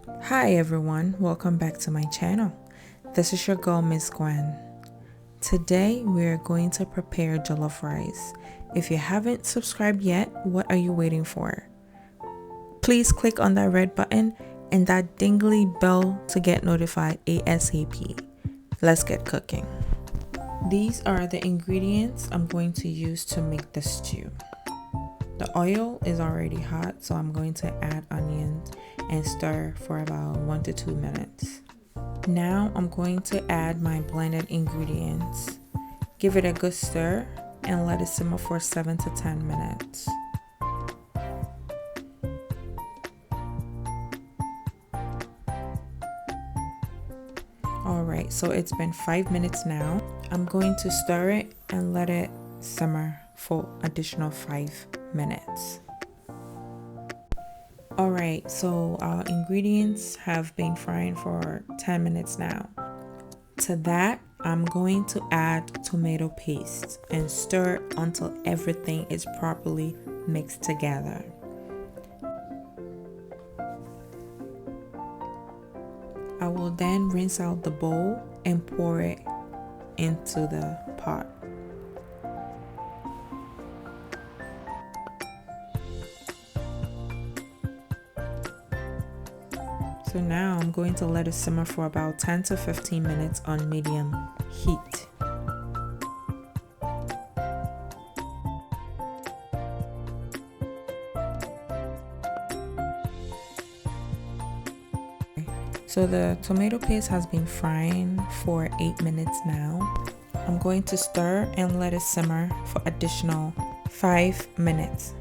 Hi everyone, welcome back to my channel. This is your girl Miss Gwen. Today we are going to prepare jollof rice. If you haven't subscribed yet, what are you waiting for? Please click on that red button and that dingly bell to get notified ASAP. Let's get cooking. These are the ingredients I'm going to use to make the stew. The oil is already hot, so I'm going to add onions and stir for about 1 to 2 minutes. Now I'm going to add my blended ingredients. Give it a good stir and let it simmer for 7 to 10 minutes. Alright, so it's been 5 minutes now. I'm going to stir it and let it simmer for additional 5 minutes. Alright, so our ingredients have been frying for 10 minutes now. To that, I'm going to add tomato paste and stir until everything is properly mixed together. I will then rinse out the bowl and pour it into the pot. So now I'm going to let it simmer for about 10 to 15 minutes on medium heat. So the tomato paste has been frying for 8 minutes now. I'm going to stir and let it simmer for additional 5 minutes.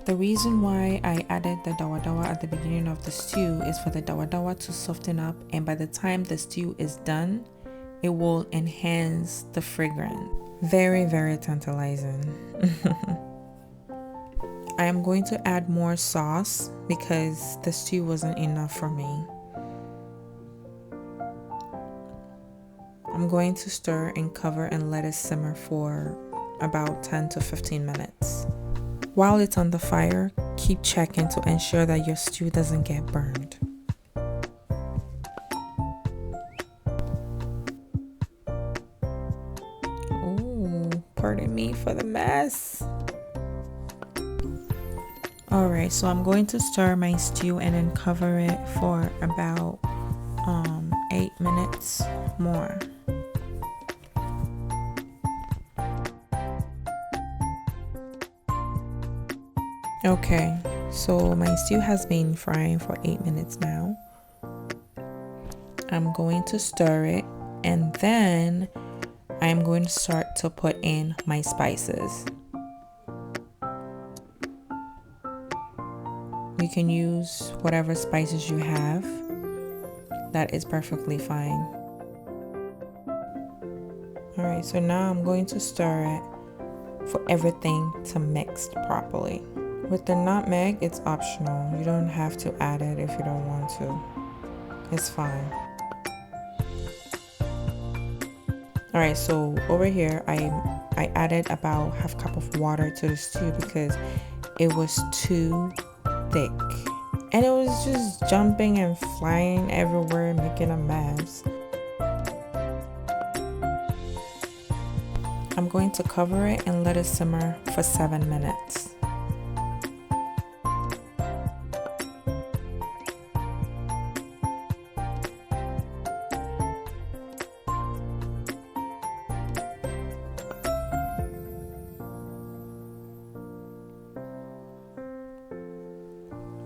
The reason why I added the Dawadawa at the beginning of the stew is for the Dawadawa to soften up, and by the time the stew is done, it will enhance the fragrance. Very, very tantalizing. I am going to add more sauce because the stew wasn't enough for me. I'm going to stir and cover and let it simmer for about 10 to 15 minutes. While it's on the fire, keep checking to ensure that your stew doesn't get burned. Oh, pardon me for the mess. Alright, so I'm going to stir my stew and then cover it for about 8 minutes more. Okay, so my stew has been frying for 8 minutes now. I'm going to stir it and then I'm going to start to put in my spices. You can use whatever spices you have. That is perfectly fine. Alright, so now I'm going to stir it for everything to mix properly. With the nutmeg, it's optional. You don't have to add it if you don't want to. It's fine. Alright, so over here, I added about half cup of water to the stew because it was too thick. And it was just jumping and flying everywhere, making a mess. I'm going to cover it and let it simmer for 7 minutes.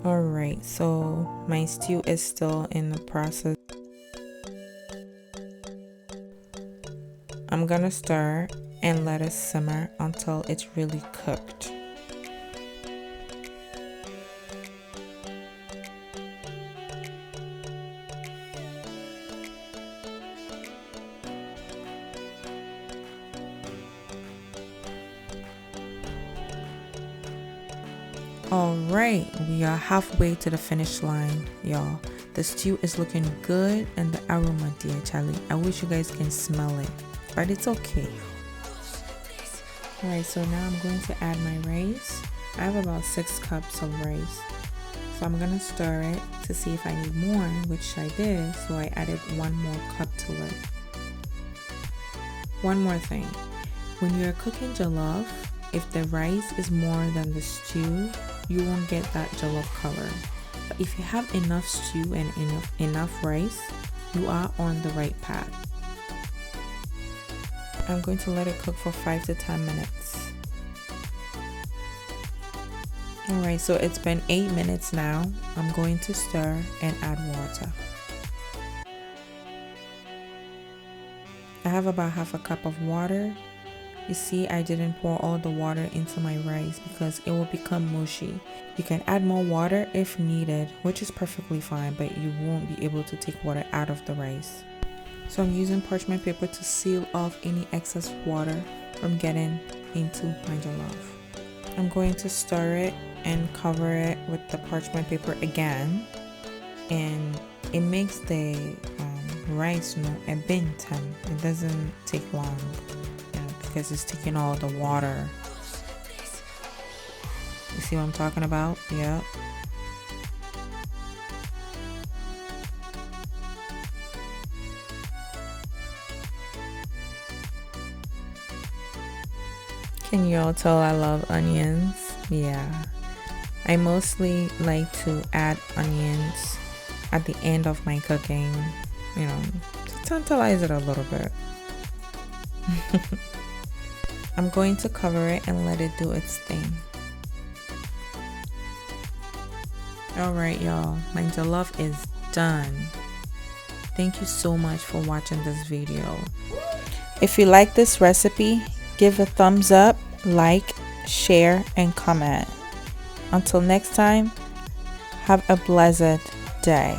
Alright, so my stew is still in the process. I'm gonna stir and let it simmer until it's really cooked. Alright, we are halfway to the finish line, y'all. The stew is looking good and the aroma, dear Charlie. I wish you guys can smell it, but it's okay. Alright, so now I'm going to add my rice. I have about 6 cups of rice. So I'm gonna stir it to see if I need more, which I did, so I added 1 more cup to it. One more thing, when you're cooking jollof, if the rice is more than the stew, you won't get that jollof color. But if you have enough stew and enough rice, you are on the right path. I'm going to let it cook for 5 to 10 minutes. Alright, so it's been 8 minutes now. I'm going to stir and add water. I have about half a cup of water. You see, I didn't pour all the water into my rice because it will become mushy. You can add more water if needed, which is perfectly fine, but you won't be able to take water out of the rice. So I'm using parchment paper to seal off any excess water from getting into my jollof. I'm going to stir it and cover it with the parchment paper again, and it makes the rice a bintan. It doesn't take long, because it's taking all the water. You see what I'm talking about? Yep. Can you all tell I love onions? Yeah. I mostly like to add onions at the end of my cooking, to tantalize it a little bit. I'm going to cover it and let it do its thing. Alright y'all, my jollof is done. Thank you so much for watching this video. If you like this recipe, give a thumbs up, like, share, and comment. Until next time, have a blessed day.